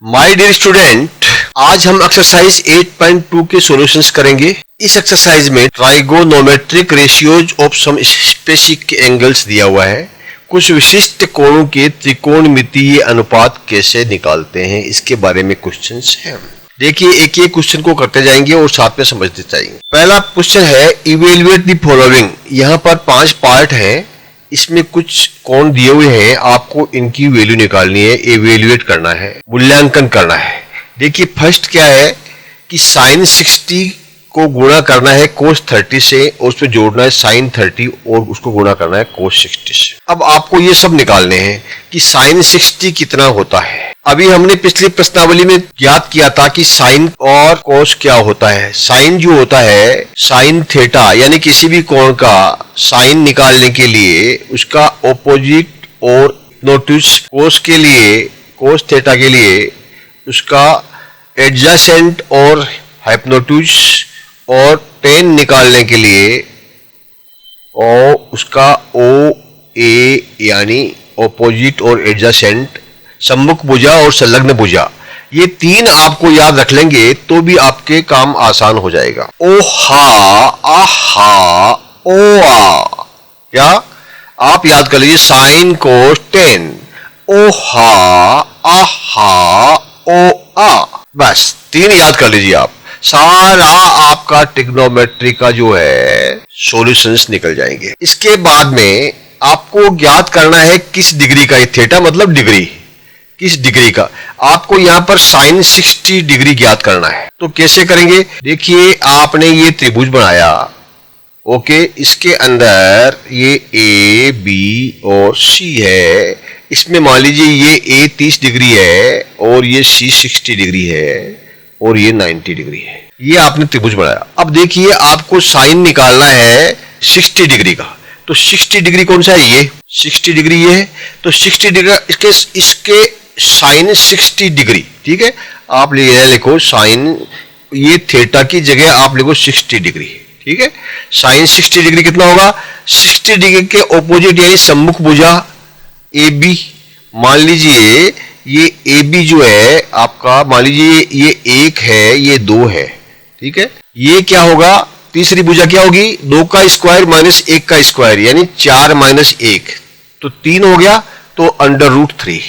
My dear student, आज हम exercise 8.2 के सॉल्यूशंस करेंगे। इस एक्सरसाइज में trigonometric ratios of some specific angles दिया हुआ है। कुछ विशिष्ट कोणों के त्रिकोणमितीय अनुपात कैसे निकालते हैं, इसके बारे में क्वेश्चंस हैं। देखिए, एक एक क्वेश्चन को करते जाएंगे और साथ में समझते जाएंगे। पहला क्वेश्चन है इवेल्युएट द फॉलोइंग। यहाँ पर 5 पार्ट हैं, इसमें कुछ कोण दिए हुए हैं, आपको इनकी वैल्यू निकालनी है, इवेल्युएट करना है, मूल्यांकन करना है। देखिए, फर्स्ट क्या है कि साइन 60 को गुणा करना है cos 30 से और उसमें जोड़ना है साइन 30 और उसको गुणा करना है cos 60 से। अब आपको ये सब निकालने हैं कि साइन 60 कितना होता है। अभी हमने पिछली प्रश्नावली में ज्ञात किया था कि साइन और cos क्या होता है। साइन जो होता है साइन थीटा, यानी किसी भी कोण का साइन निकालने के लिए उसका ऑपोजिट और नोटिस cos थीटा के लिए उसका एडजेसेंट और हाइपोटेन्यूज और टेन निकालने के लिए और उसका ओ ए यानी ऑपोजिट और एडजेसेंट, सम्मुख भुजा और संलग्न भुजा, ये 3 आपको याद रख लेंगे तो भी आपके काम आसान हो जाएगा। ओ हा आहा ओ आ, क्या आप याद कर लीजिए, साइन कोस टेन, ओ हा आहा ओ आ, बस 3 याद कर लीजिए आप। सारा आपका ट्रिग्नोमेट्री का जो है सॉल्यूशंस निकल जाएंगे। इसके बाद में आपको ज्ञात करना है किस डिग्री का, थीटा मतलब डिग्री, किस डिग्री का। आपको यहां पर साइन 60 डिग्री ज्ञात करना है। तो कैसे करेंगे, देखिए आपने ये त्रिभुज बनाया, ओके, इसके अंदर ये ए बी और सी है। इसमें मान लीजिए ये ए 30 डिग्री है और ये सी 60 डिग्री है और ये 90 डिग्री है। ये आपने त्रिभुज बनाया। अब देखिए आपको साइन निकालना है 60 डिग्री का। तो 60 डिग्री कौन सा है, ये 60 डिग्री ये है। तो 60 डिग्री इसके साइन 60 डिग्री, ठीक है। आप लिखो साइन, ये थीटा की जगह आप लिखो 60 डिग्री, ठीक है। साइन 60 डिग्री कितना होगा, 60 डिग्री के ऑपोजिट यानी सम्मुख भुजा ए बी, मान लीजिए ये ए बी जो है आपका, मान लीजिए ये 1 है, ये 2 है, ठीक है। ये क्या होगा, तीसरी भुजा क्या होगी, 2 का स्क्वायर माइनस 1 का स्क्वायर यानी 4 माइनस 1, तो 3 हो गया। तो √3,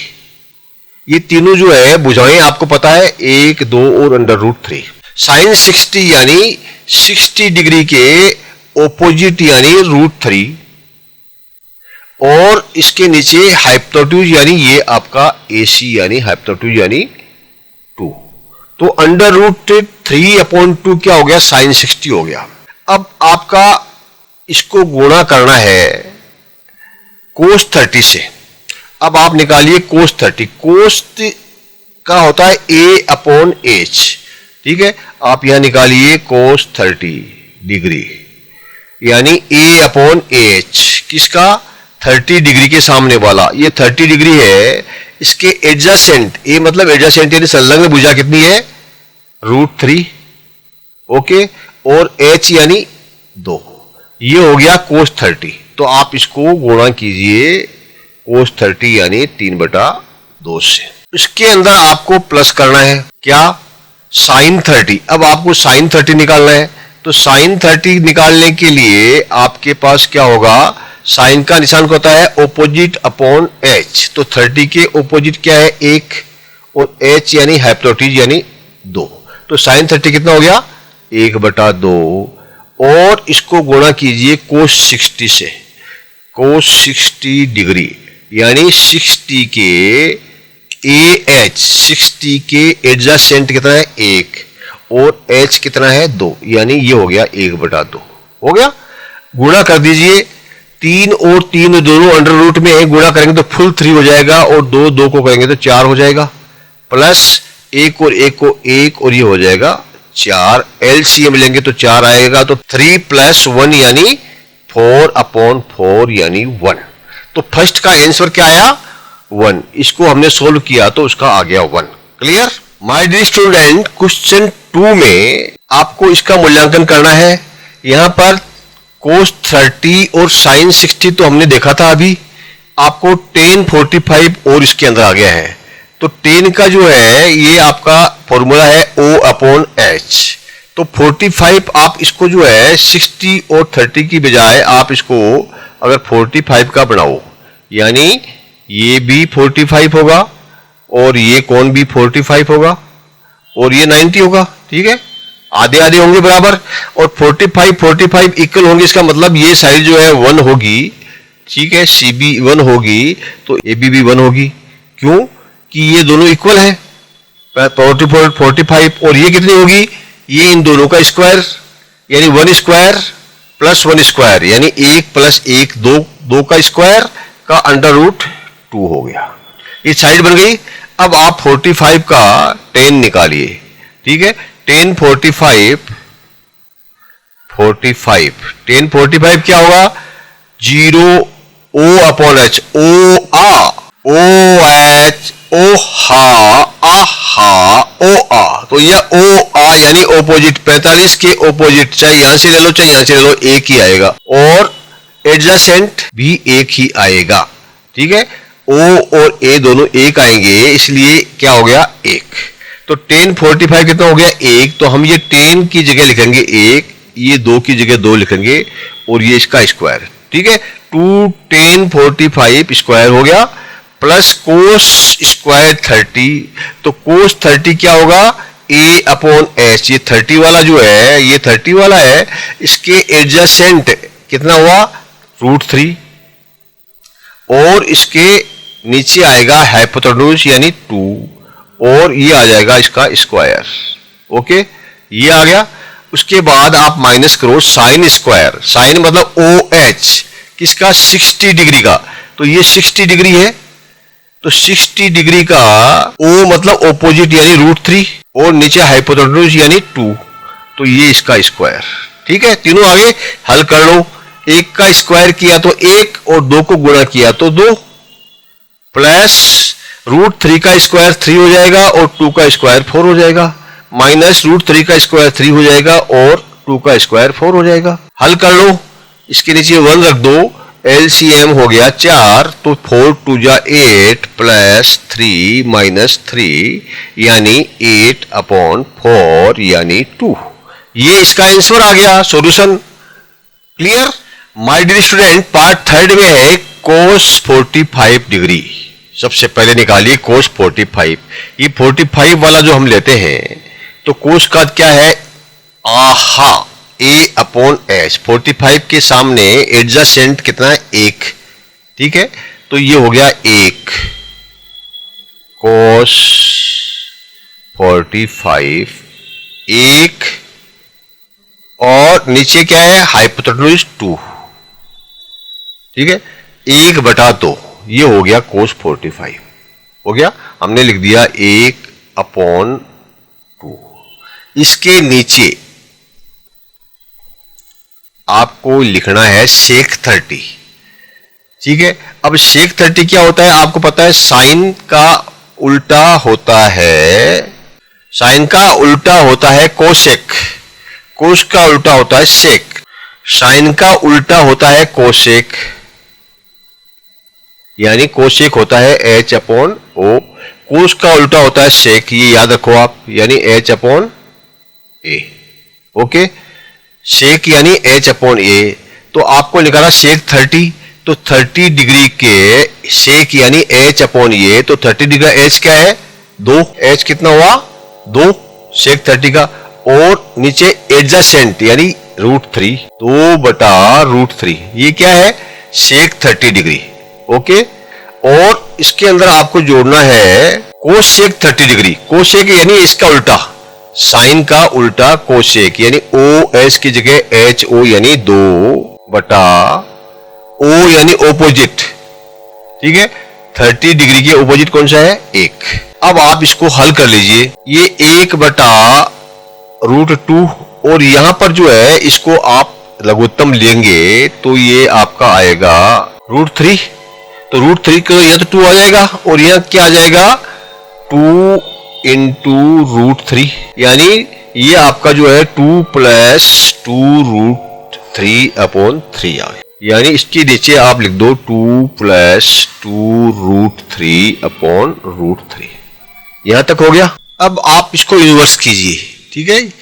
ये तीनों जो है भुजाएं आपको पता है 1, 2 और √3। साइन 60 यानी 60 डिग्री के ऑपोजिट यानी √3 और इसके नीचे हाइपोटेन्यूज यानी ये आपका AC यानी हाइपोटेन्यूज यानी 2। तो √3/2 क्या हो गया, साइन 60 हो गया। अब आपका इसको गुणा करना है cos 30 से। अब आप निकालिए cos 30। cos का होता है A/H, ठीक है। आप यहां निकालिए cos 30 डिग्री यानी A/H, किसका, 30 डिग्री के सामने वाला, ये 30 डिग्री है। इसके एडजेसेंट, ए मतलब एडजेसेंट यानी संलग्न भुजा कितनी है, √3, ओके, और H यानी 2। ये हो गया cos 30। तो आप इसको गुणा कीजिए cos 30 यानी 3/2 से। इसके अंदर आपको प्लस करना है क्या, साइन 30। अब आपको साइन 30 निकालना है। तो साइन 30 निकालने के लिए आपके पास क्या होगा, साइन का निशान क्या होता है, ऑपोजिट अपॉन H। तो 30 के ऑपोजिट क्या है, 1 और H यानी हाइपोटेन्यूज यानी 2। तो साइन 30 कितना हो गया, 1/2 और इसको गुणा कीजिए cos 60 से। cos 60 डिग्री यानी 60 के AH, 60 के एडजेसेंट कितना है, 1 और H कितना है, 2, यानी ये हो गया 1/2 हो गया। गुणा कर दीजिए, 3 और 3 दोनों अंडर रूट में है, गुणा करेंगे तो फुल 3 हो जाएगा और 2 को करेंगे तो 4 हो जाएगा, प्लस 1 और 1 को 1 और ये हो जाएगा 4। LCM लेंगे तो 4 आएगा। तो 3 + 1 यानी 4/4 यानी 1। तो फर्स्ट का आंसर क्या आया, 1। इसको हमने सोल्व किया तो उसका आ गया 1। Clear my dear student, question 2 में आपको इसका मूल्यांकन करना है। यहां पर cos 30 और sin 60 तो हमने देखा था अभी। आपको tan 45 और इसके अंदर आ गया है। तो टेन का जो है ये आपका फॉर्मूला है O/H। तो 45 आप इसको जो है 60 और 30 की बजाय आप इसको अगर 45 का बनाओ, यानी ये भी 45 होगा और ये कोण भी 45 होगा और ये 90 होगा, ठीक है, आधे आधे होंगे बराबर, और 45 इक्वल होंगे। इसका मतलब ये साइड जो है 1 होगी, ठीक है, CB 1 होगी तो AB भी 1 होगी। क्यों? कि ये दोनों इक्वल है, 45 और ये कितनी होगी, ये इन दोनों का स्क्वायर, यानी 1 स्क्वायर प्लस 1 स्क्वायर, यानी 1 प्लस 1 2 का स्क्वायर का अंडर रूट 2 हो गया। ये साइड बन गई। अब आप 45 का tan निकालिए, ठीक है, tan 45 tan 45 क्या होगा, 0 O/H, OH OA, तो यह OA यानी ओपोजिट, 45 के ओपोजिट, चाहे यहां से ले लो चाहे यहां से ले लो, एक ही आएगा, और एडजेसेंट भी एक ही आएगा, ठीक है। O और A दोनों एक आएंगे, इसलिए क्या हो गया, 1। तो tan 45 कितना हो गया, 1। तो हम ये tan की जगह लिखेंगे 1, ये 2 की जगह 2 लिखेंगे, और ये इसका स्क्वायर, ठीक है। 2 tan 45 स्क्वायर हो गया प्लस कोस स्क्वायर 30। तो कोस 30 क्या होगा, A/H। ये 30 वाला जो है, ये 30 वाला है, इसके एडजेसेंट कितना हुआ, √3, और इसके नीचे आएगा हाइपोटेन्यूज यानी 2, और ये आ जाएगा इसका स्क्वायर। ओके, ये आ गया। उसके बाद आप माइनस करो साइन स्क्वायर, साइन मतलब OH किसका, 60 डिग्री का, तो ये 60 डिग्री है, तो 60 डिग्री का O मतलब ओपोजिट यानी √3, और नीचे हाइपोटेन्यूज यानी 2, तो ये इसका स्क्वायर, ठीक है। तीनों आगे हल कर लो, 1 का स्क्वायर किया तो 1 और 2 को गुणा किया तो 2, प्लस √3 का स्क्वायर 3 हो जाएगा और 2 का स्क्वायर 4 हो जाएगा, माइनस √3 का स्क्वायर 3 हो जाएगा और 2 का स्क्वायर 4 हो जाएगा। हल कर लो, इसके नीचे 1 रख दो, LCM हो गया 4, तो 4 2 जा 8 प्लस 3 माइनस 3 यानी 8/4 यानी 2। ये इसका आंसर आ गया, solution. Clear my dear student, part 3 में है cos 45 डिग्री। सबसे पहले निकालिए cos 45। ये 45 वाला जो हम लेते हैं तो cos का क्या है, आहा, A/H। 45 के सामने एडजेसेंट कितना है, 1, ठीक है, तो ये हो गया 1 cos 45 1, और नीचे क्या है, हाइपोटेन्यूज 2, ठीक है, 1/2, ये हो गया cos 45 हो गया, हमने लिख दिया 1/2। इसके नीचे आपको लिखना है sec 30, ठीक है। अब sec 30 क्या होता है, आपको पता है, साइन का उल्टा होता है, साइन का उल्टा होता है कोसेक, कोस का उल्टा होता है सेक, साइन का उल्टा होता है कोसेक, यानी कोसेक होता है H/O, कोस का उल्टा होता है सेक, ये याद रखो आप, यानी H/A। ओके, सेक यानी H/A। तो आपको निकाला सेक 30, तो 30 डिग्री के सेक यानी H/A, तो 30 डिग्री का H क्या है, 2, H कितना हुआ, 2 सेक 30 का, और नीचे एडजेसेंट यानी √3, 2/√3, ये क्या है, सेक 30 डिग्री। ओके, और इसके अंदर आपको जोड़ना है कोसेक 30 डिग्री, कोसेक यानी इसका उल्टा, साइन का उल्टा कोसेक, यानी OS की जगह HO यानी 2/O यानी ओपोजिट, ठीक है। 30 डिग्री के ओपोजिट कौन सा है, 1। अब आप इसको हल कर लीजिए, ये 1/√2, और यहां पर जो है इसको आप लघुत्तम लेंगे तो ये आपका आएगा √3, तो √3 को यहां तो 2 आ जाएगा, और यहां क्या आ जाएगा, 2 × √3, यानी ये आपका जो है 2 + 2√3/3 आ गया, यानी इसके नीचे आप लिख दो 2 + 2√3/√3। यहां तक हो गया। अब आप इसको इन्वर्स कीजिए, ठीक है।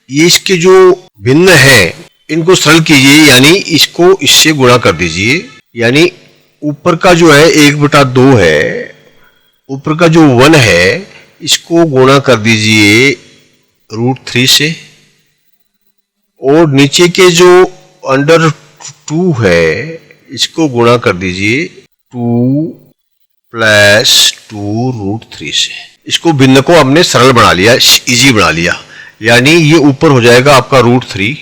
ये इसके जो भिन्न है इनको सरल कीजिए, यानी इसको इससे गुणा कर दीजिए, यानी ऊपर का जो है 1/2 है, ऊपर का जो 1 है इसको गुणा कर दीजिए √3 से, और नीचे के जो अंडर 2 है इसको गुणा कर दीजिए 2 + 2√3 से। इसको भिन्न को हमने सरल बना लिया, इजी बना लिया, यानी ये ऊपर हो जाएगा आपका √3,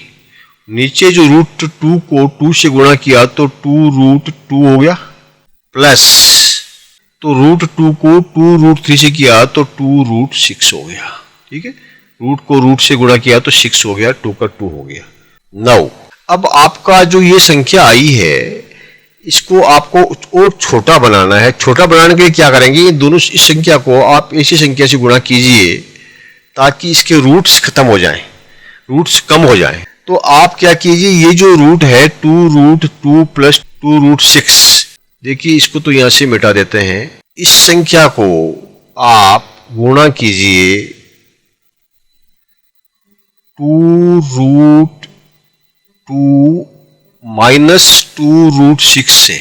नीचे जो √2 को 2 से गुणा किया तो 2√2 हो गया, प्लस तो √2 को 2√3 से किया तो 2√6 हो गया, ठीक है। रूट को रूट से गुणा किया तो 6 हो गया, 2 का 2 हो गया। नाउ अब आपका जो ये संख्या आई है इसको आपको और छोटा बनाना है। छोटा बनाने के लिए क्या करेंगे, ये दोनों इस संख्या को आप ऐसी संख्या से गुणा कीजिए ताकि इसके रूट्स खत्म हो जाएं, रूट्स कम हो जाएं। तो आप क्या कीजिए, ये जो रूट है 2√2 + 2√6, देखिए इसको तो यहां से मिटा देते हैं। इस संख्या को आप गुणा कीजिए 2√2 - 2√6 से,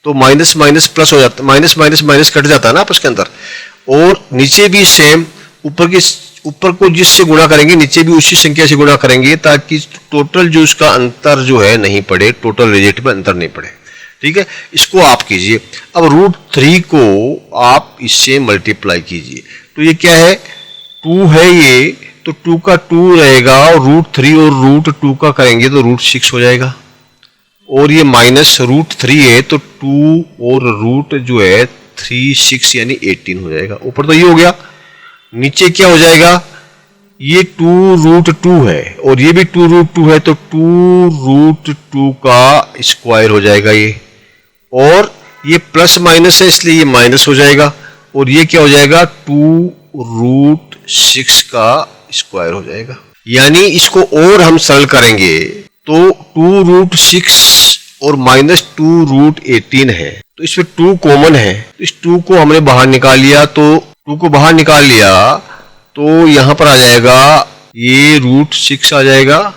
तो माइनस माइनस प्लस हो जाता, माइनस माइनस माइनस कट जाता है ना आपस के अंदर। और नीचे भी सेम, ऊपर को जिससे गुणा करेंगे नीचे भी उसी संख्या से गुणा करेंगे ताकि टोटल जो उसका अंतर जो है नहीं पड़े, टोटल रिजल्ट में अंतर नहीं पड़े, ठीक है। इसको आप कीजिए। अब √3 को आप इससे मल्टीप्लाई कीजिए, तो ये क्या है, 2 है ये, तो 2 का 2 रहेगा, और √3 और √2 का करेंगे तो √6 हो जाएगा, और ये माइनस √3 है तो 2 और रूट जो है 3 6 यानी 18 हो जाएगा। ऊपर तो ये हो गया, नीचे क्या हो जाएगा, ये 2√2 है और ये भी 2√2 है, तो 2√2 का स्क्वायर हो जाएगा ये, और ये प्लस माइनस है इसलिए ये माइनस हो जाएगा, और ये क्या हो जाएगा 2√6 का स्क्वायर हो जाएगा। यानी इसको और हम सरल करेंगे तो 2√6 और माइनस 2√18 है, तो इसमें 2 कॉमन है, तो इस 2 को हमने बाहर निकाल लिया, तो 2 को बाहर निकाल लिया तो यहां पर आ जाएगा ये √6 आ जाएगा,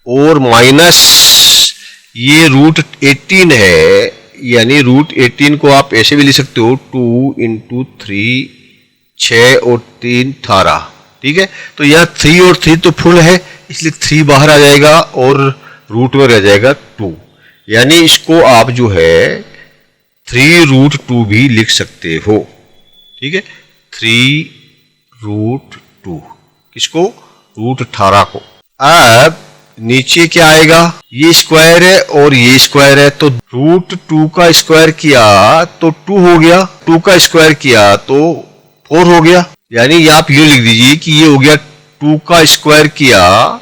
और माइनस ये √18 है, यानी √18 को आप ऐसे भी लिख सकते हो 2 × 3 6 और 3 18, ठीक है। तो यह 3 और 3 तो फुल है इसलिए 3 बाहर आ जाएगा और रूट में रह जाएगा 2, यानी इसको आप जो है 3√2 भी लिख सकते हो, ठीक है। 3√2 किसको, √18 को। अब नीचे क्या आएगा, ये स्क्वायर है और ये स्क्वायर है, तो √2 का स्क्वायर किया तो 2 हो गया, 2 का स्क्वायर किया तो 4 हो गया, यानी आप ये लिख दीजिए कि ये हो गया 2 का स्क्वायर किया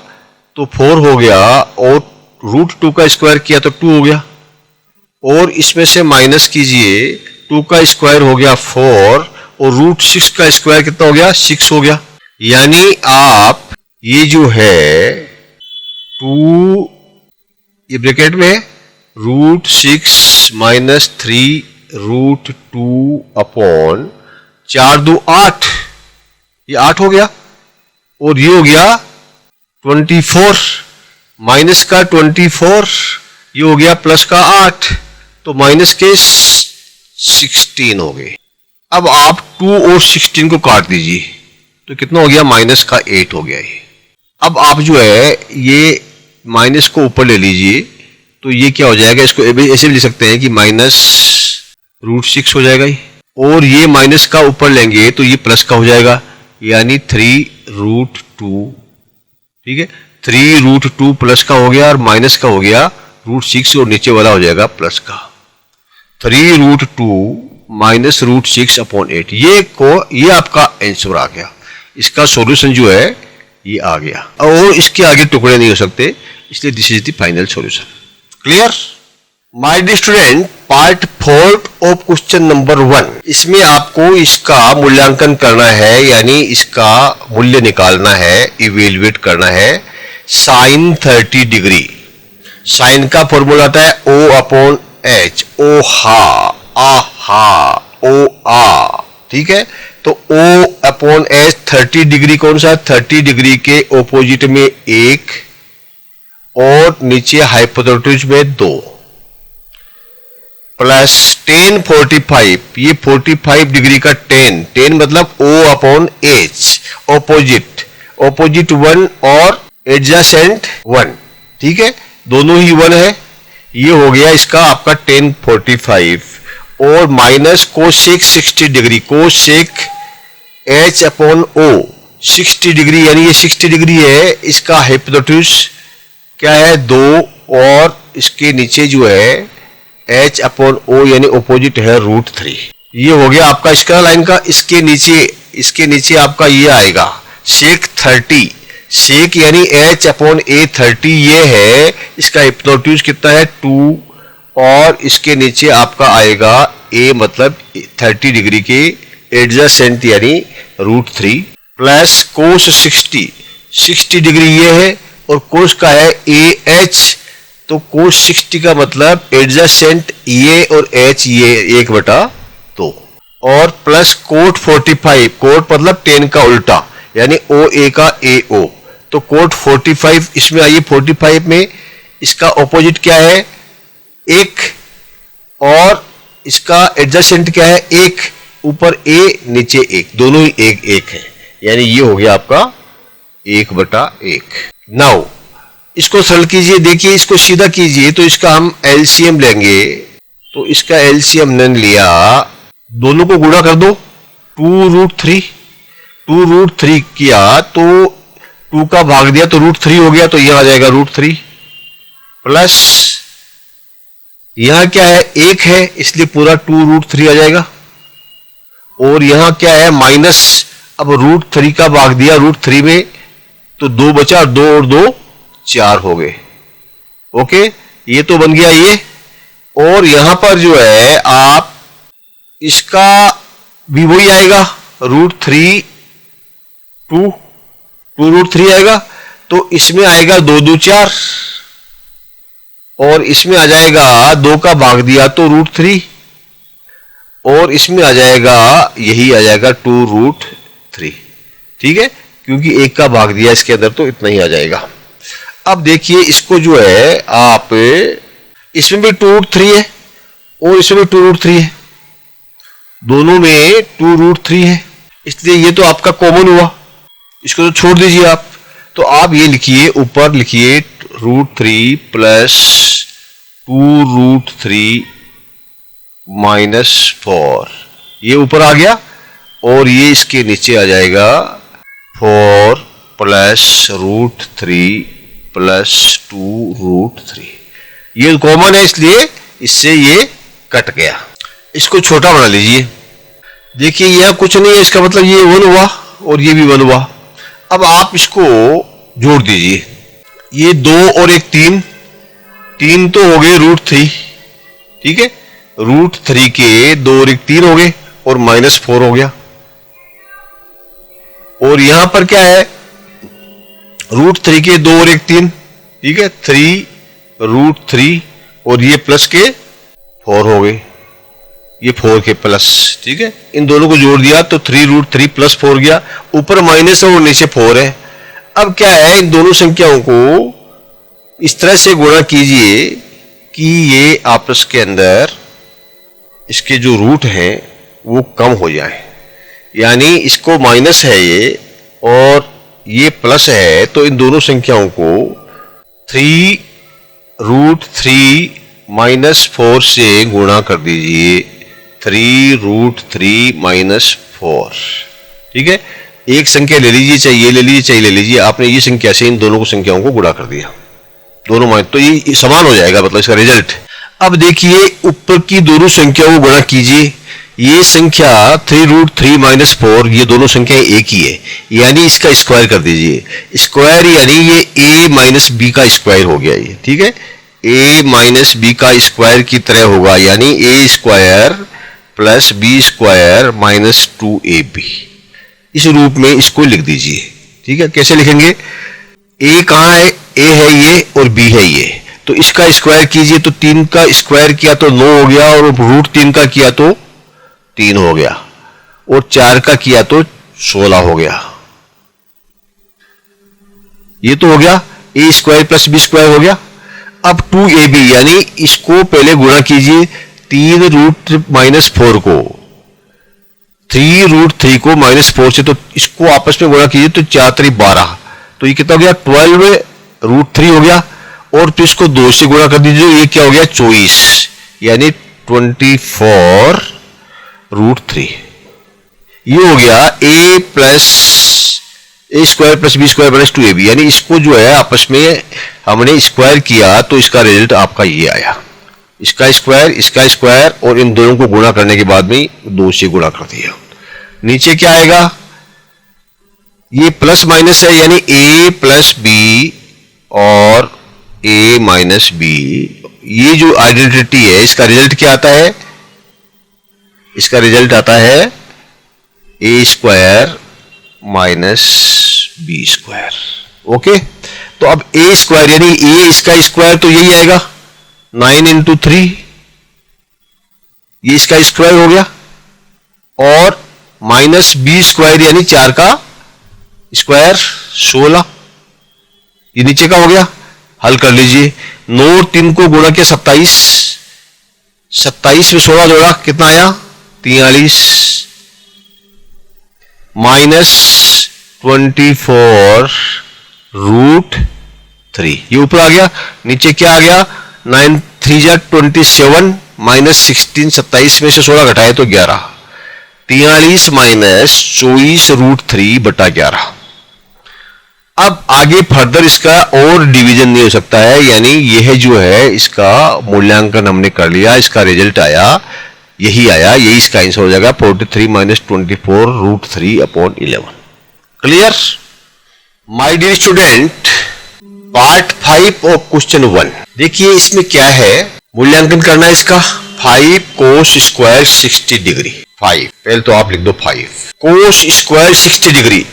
तो 4 हो गया, और √2 का स्क्वायर किया तो 2 हो गया, और इसमें से माइनस कीजिए 2 का स्क्वायर हो गया 4, और √6 का स्क्वायर कितना हो गया 6 हो गया। यानी आप ये जो है 2 ये ब्रैकेट में √6 - 3√2 अपॉन 4 2 8, ये 8 हो गया, और ये हो गया 24, माइनस का 24, ये हो गया प्लस का 8, तो माइनस के 16 हो गए। अब आप 2 और 16 को काट दीजिए तो कितना हो गया, माइनस का 8 हो गया ये। अब आप जो है ये माइनस को ऊपर ले लीजिए, तो ये क्या हो जाएगा, इसको ऐसे भी लिख सकते हैं कि माइनस √6 हो जाएगा ये, और ये माइनस का ऊपर लेंगे तो ये प्लस का हो जाएगा, यानी 3√2, ठीक है। 3√2 प्लस का हो गया और माइनस का हो गया √6, और नीचे वाला हो जाएगा प्लस का। 3√2 - √6 अपॉन 8, ये आपका आंसर आ गया। इसका सॉल्यूशन जो है ये आ गया, और इसके आगे टुकड़े नहीं हो सकते, इसलिए this is the final solution. Clear my dear student, part 4 of question number 1, इसमें आपको इसका मूल्यांकन करना है, यानी इसका मूल्य निकालना है, इवेल्युएट करना है। sin 30 डिग्री, साइन का फॉर्मूला आता है O/H, ओ हा, आ हा, ओ आ, ठीक है। तो O अपॉन एच 30 डिग्री कौन सा, 30 डिग्री के ऑपोजिट में 1 और नीचे हाइपोटेन्यूज में 2 प्लस tan 45, ये 45 डिग्री का tan मतलब O अपॉन एच, ऑपोजिट 1 और एडजेसेंट 1, ठीक है, दोनों ही 1 है। ये हो गया इसका आपका tan 45 और minus cosec 60 degree, cosec h upon O 60 degree, यानी ये 60 डिग्री है, इसका हाइपोटेन्यूज क्या है 2 और इसके नीचे जो है h अपॉन O यानी ऑपोजिट है √3। ये हो गया आपका इसका लाइन का। इसके नीचे आपका ये आएगा सेक 30, सेक यानी h अपॉन A 30 ये है, इसका हाइपोटेन्यूज कितना है 2 और इसके नीचे आपका आएगा A मतलब 30 डिग्री के एडजेसेंट यानी √3 प्लस कोस 60 डिग्री ये है और कोस का है AH, तो कोस 60 का मतलब एडजेसेंट ये और H ये 1/2 और प्लस कोट 45, कोट मतलब tan का उल्टा यानी OA का AO, तो कोट 45 इसमें आइए 45 में इसका ऑपोजिट क्या है 1 और इसका एडजेसेंट क्या है 1, ऊपर A नीचे 1, दोनों ही 1 है, यानी ये हो गया आपका 1/1। नाउ इसको सरल कीजिए, देखिए इसको सीधा कीजिए तो इसका हम एलसीएम लेंगे, तो इसका एलसीएम ने लिया, दोनों को गुणा कर दो 2√3 किया तो 2 का भाग दिया तो √3 हो गया, तो यह आ जाएगा √3 प्लस यहां क्या है 1 है इसलिए पूरा 2√3 आ जाएगा और यहां क्या है माइनस, अब √3 का भाग दिया √3 में तो 2 बचा, 2 और 2 4 हो गए। ओके, ये तो बन गया ये, और यहां पर जो है आप इसका भी वही आएगा √3 2√3 आएगा, तो इसमें आएगा 2 2 4 और इसमें आ जाएगा 2 का भाग दिया तो √3 और इसमें आ जाएगा यही आ जाएगा 2√3, ठीक है, क्योंकि 1 का भाग दिया इसके अंदर तो इतना ही आ जाएगा। अब देखिए इसको जो है आप, इसमें भी 2√3 है और इसमें भी 2√3 है, दोनों में 2√3 है, इसलिए ये तो आपका कॉमन हुआ, इसको तो छोड़ दीजिए आप। तो आप ये लिखिए, ऊपर लिखिए √3 प्लस 2√3 माइनस 4, ये ऊपर आ गया और ये इसके नीचे आ जाएगा 4 प्लस √3 प्लस 2√3, ये कॉमन है इसलिए इससे ये कट गया। इसको छोटा बना लीजिए, देखिए यह कुछ नहीं है, इसका मतलब ये 1 हुआ और ये भी 1 हुआ। अब आप इसको जोड़ दीजिए, ये 2 और 1 3 तो हो गए √3, ठीक है, √3 के 2 और 1 3 हो गए और माइनस 4 हो गया, और यहां पर क्या है √3 के 2 और 1 3, ठीक है, 3√3 और ये प्लस के 4 हो गए, ये 4 के प्लस, ठीक है, इन दोनों को जोड़ दिया तो 3√3 प्लस 4 गया, ऊपर माइनस है और नीचे 4 है। अब क्या है, इन दोनों संख्याओं को इस तरह से गुणा कीजिए कि ये आपस के अंदर इसके जो रूट हैं वो कम हो जाए, यानी इसको माइनस है ये और ये प्लस है, तो इन दोनों संख्याओं को 3√3 माइनस 4 से गुणा कर दीजिए, 3√3 माइनस 4, ठीक है, एक संख्या ले लीजिए, चाहे ये ले लीजिए चाहे ले लीजिए, आपने ये संख्या से इन दोनों को संख्याओं को गुणा कर दिया, दोनों माइनस, तो ये समान हो जाएगा, मतलब इसका रिजल्ट। अब देखिए ऊपर की दोनों संख्याओं को गुणा कीजिए, ये संख्या 3√3 माइनस 4, ये दोनों संख्याएं एक ही है, यानी इसका स्क्वायर कर दीजिए, स्क्वायर यानी ये a माइनस बी का स्क्वायर हो गया ये, ठीक है, a माइनस बी का स्क्वायर की तरह होगा, यानी a square plus B square minus 2ab, इस रूप में इसको लिख दीजिए, ठीक है। कैसे लिखेंगे, a कहाँ है, a है ये और b है ये, तो इसका स्क्वायर कीजिए, तो 3 का स्क्वायर किया तो 9 हो गया और √3 का किया तो 3 हो गया, और 4 का किया तो 16 हो गया। ये तो हो गया ए स्क्वायर प्लस बी स्क्वायर हो गया। अब 2ab यानी इसको पहले गुणा कीजिए 3 रूट माइनस 4 को, 3 रूट 3 को माइनस 4 से, तो इसको आपस में गुणा कीजिए तो 4 3 12, तो ये कितना हो गया 12 रूट 3 हो गया। और फिर इसको 2 से गुणा कर दीजिए, ये क्या हो गया 24 यानी 24 रूट 3। ये हो गया a plus A square plus B square plus 2ab, यानी इसको जो है आपस में हमने स्क्वायर किया तो इसका रिजल्ट आपका ये आया, इसका स्क्वायर और इन दोनों को गुणा करने के बाद में 2 से गुणा कर दिया। नीचे क्या आएगा, ये प्लस माइनस है यानी a प्लस बी और a माइनस बी, ये जो आइडेंटिटी है इसका रिजल्ट क्या आता है, इसका रिजल्ट आता है a square minus B square. Okay, तो अब a स्क्वायर यानी a इसका स्क्वायर तो यही आएगा 9 इंटू 3, ये इसका स्क्वायर हो गया, और माइनस बी स्क्वायर यानी 4 का स्क्वायर 16, ये नीचे का हो गया। हल कर लीजिए, 9 और 3 को गुणा किया 27, 27 में 16 जोड़ा कितना आया 43, माइनस 24 रूट 3, ये ऊपर आ गया। नीचे क्या आ गया 9 3 जा 27 माइनस 16, 27 में से 16 घटाए तो 11, 43 माइनस 24 रूट 3 बटा 11। अब आगे फर्दर इसका और डिवीजन नहीं हो सकता है, यानी यह जो है इसका मूल्यांकन हमने कर लिया, इसका रिजल्ट आया, यही आया, यही इसका आंसर हो जाएगा 43 minus 24 root 3 upon 11। Clear my dear student, part 5 of question 1। देखिए इसमें क्या है, मूल्यांकन करना है इसका 5 कोस स्क्वायर 60 डिग्री। 5 पहले तो आप लिख दो 5 कोस स्क्वायर 60 डिग्री,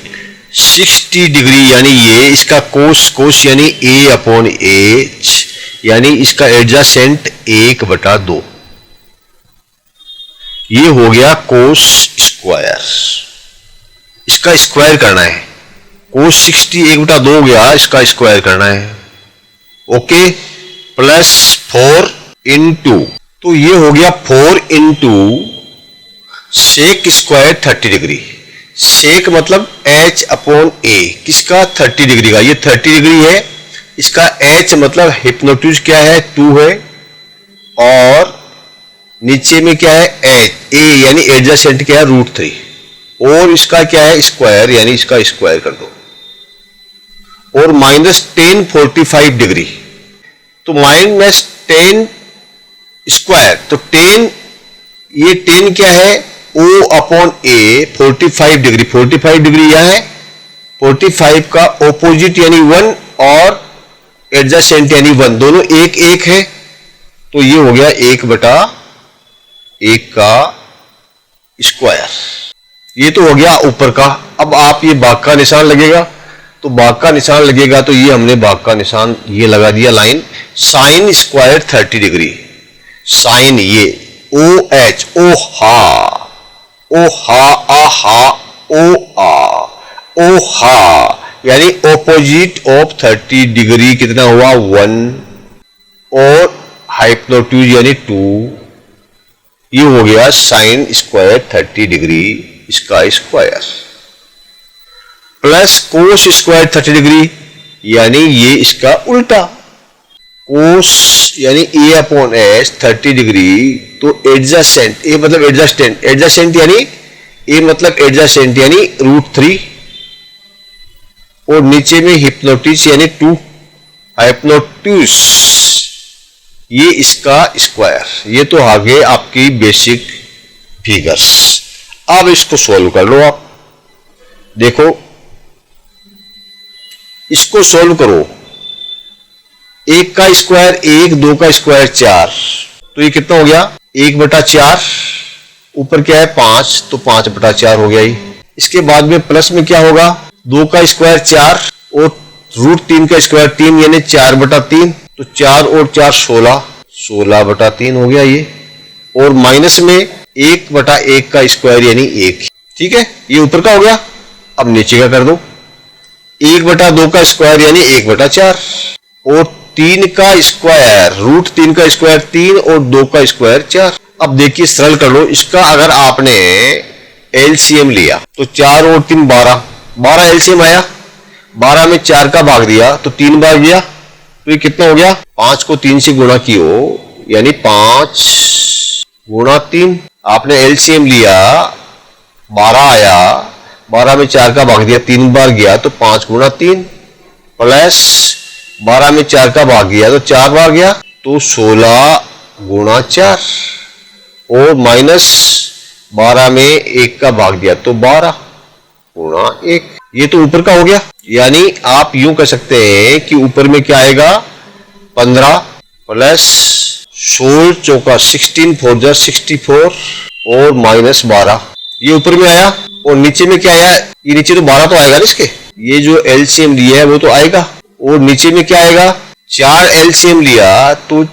60 डिग्री यानी ये इसका कोस यानी a अपॉन h, यानी इसका एडजेसेंट 1/2, ये हो गया कोस स्क्वायर। इसका स्क्वायर करना है, कोस 60 1/2 हो गया, इसका स्क्वायर करना है। ओके, प्लस 4 इंटू, तो ये हो गया 4 इंटू सेक स्क्वायर 30 डिग्री, सेक मतलब h अपॉन a, किसका 30 डिग्री का, ये 30 डिग्री है, इसका h मतलब हिप्नोटिज क्या है 2 है, और नीचे में क्या है h a यानी एडजेसेंट क्या है रूट 3, और इसका क्या है स्क्वायर यानी इसका स्क्वायर कर दो, और माइनस 10 45 डिग्री, तो माइनस 10 स्क्वायर, तो 10 ये 10 क्या है O upon A 45 degree, 45 degree यह है, 45 का ऑपोजिट यानी 1 और एडजेसेंट यानी 1, दोनों 1 1 है, तो ये हो गया 1/1 का स्क्वायर। ये तो हो गया ऊपर का। अब आप ये भाग का निशान लगेगा, तो भाग का निशान लगेगा, तो ये हमने भाग का निशान ये लगा दिया line, sine square 30 degree, sine ये OH ओ हा ओ हा यानी ऑपोजिट ऑफ 30 डिग्री कितना हुआ 1, और हाइपोटेन्यूज यानी 2, ये हो गया साइन स्क्वायर 30 डिग्री इसका square, plus cos square 30 degree यानी ये इसका उल्टा, कोस यानी a अपॉन h 30 डिग्री, तो एडजेसेंट a मतलब एडजेसेंट यानी a मतलब एडजेसेंट यानी रूट 3, और नीचे में हिप्नोटिस यानी 2, हाइप्नोटिस ये इसका स्क्वायर। ये तो आ गए आपकी बेसिक फिगर्स। अब इसको सॉल्व कर लो। आप देखो इसको सॉल्व करो, 1 का स्क्वायर 1, 2 का स्क्वायर 4, तो ये कितना हो गया 1/4, ऊपर क्या है 5, तो 5/4 हो गया ही। इसके बाद में प्लस में क्या होगा 2 का स्क्वायर 4 और रूट 3 का स्क्वायर 3 यानी 4/3, तो 4 और 4 16, 16/3 हो गया ये, और माइनस में 1/1 का स्क्वायर यानी 1, ठीक है, ये ऊपर का हो गया। अब नीचे का कर दो, 1/2 का स्क्वायर यानी 1/4 और 3 का स्क्वायर, रूट 3 का स्क्वायर 3 और 2 का स्क्वायर 4। अब देखिए सरल कर लो इसका, अगर आपने एलसीएम लिया तो 4 और 3 12 एलसीएम आया, 12 में 4 का भाग दिया तो 3 बार गया, तो ये कितना हो गया, 5 को 3 से गुणा कियो यानी 5 गुणा 3। आपने एलसीएम लिया, 12 आया, 12 में 4 का भाग दिया, 3 बार गया तो 5 गुणा 3 प्लस 12 में 4 का भाग गया तो 4 बार गया तो 16 गुणा 4 और माइनस 12 में 1 का भाग दिया तो 12 गुणा 1। ये तो ऊपर का हो गया, यानी आप यूं कह सकते हैं कि ऊपर में क्या आएगा 15 प्लस 16 चौका 16 4 जा 64 और माइनस 12, ये ऊपर में आया। और नीचे में क्या आया, ये नीचे तो 12 तो आएगा ना इसके, ये जो एलसीएम लिया है वो तो आएगा। और नीचे में क्या आएगा, 4 एलसीएम लिया तो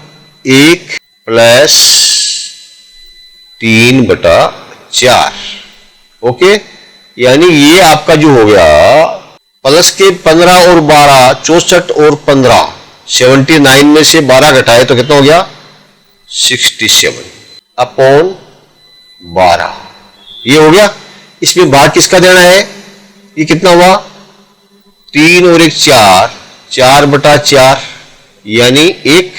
1 प्लस 3/4। ओके, यानी ये आपका जो हो गया प्लस के 15 और 12 64 और 15 79 में से 12 घटाए तो कितना हो गया 67/12। ये हो गया। इसमें भाग किसका देना है, ये कितना हुआ 3 और 1 4, 4/4 यानी 1,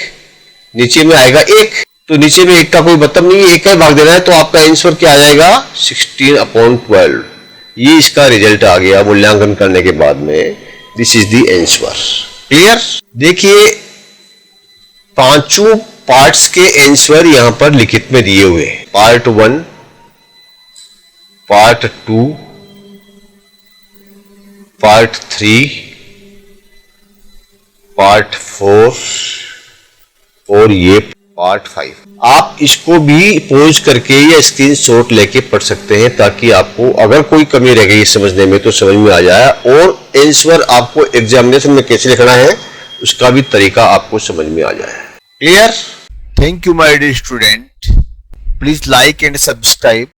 नीचे में आएगा 1, तो नीचे में 1 का कोई मतलब नहीं है, 1 का ही भाग देना है, तो आपका आंसर क्या आ जाएगा 16/12। ये इसका रिजल्ट आ गया मूल्यांकन करने के बाद में। This is the answer. Clear. देखिए पांचों पार्ट्स के आंसर यहां पर लिखित में दिए हुए हैं, पार्ट 1, पार्ट 2, पार्ट 3, पार्ट 4 और ये पार्ट 5। आप इसको भी पॉज करके या स्क्रीनशॉट लेके पढ़ सकते हैं ताकि आपको अगर कोई कमी रह गई समझने में तो समझ में आ जाए, और आंसर आपको एग्जामिनेशन में कैसे लिखना है उसका भी तरीका आपको समझ में आ जाए। Clear. Thank you, my dear student. Please like and subscribe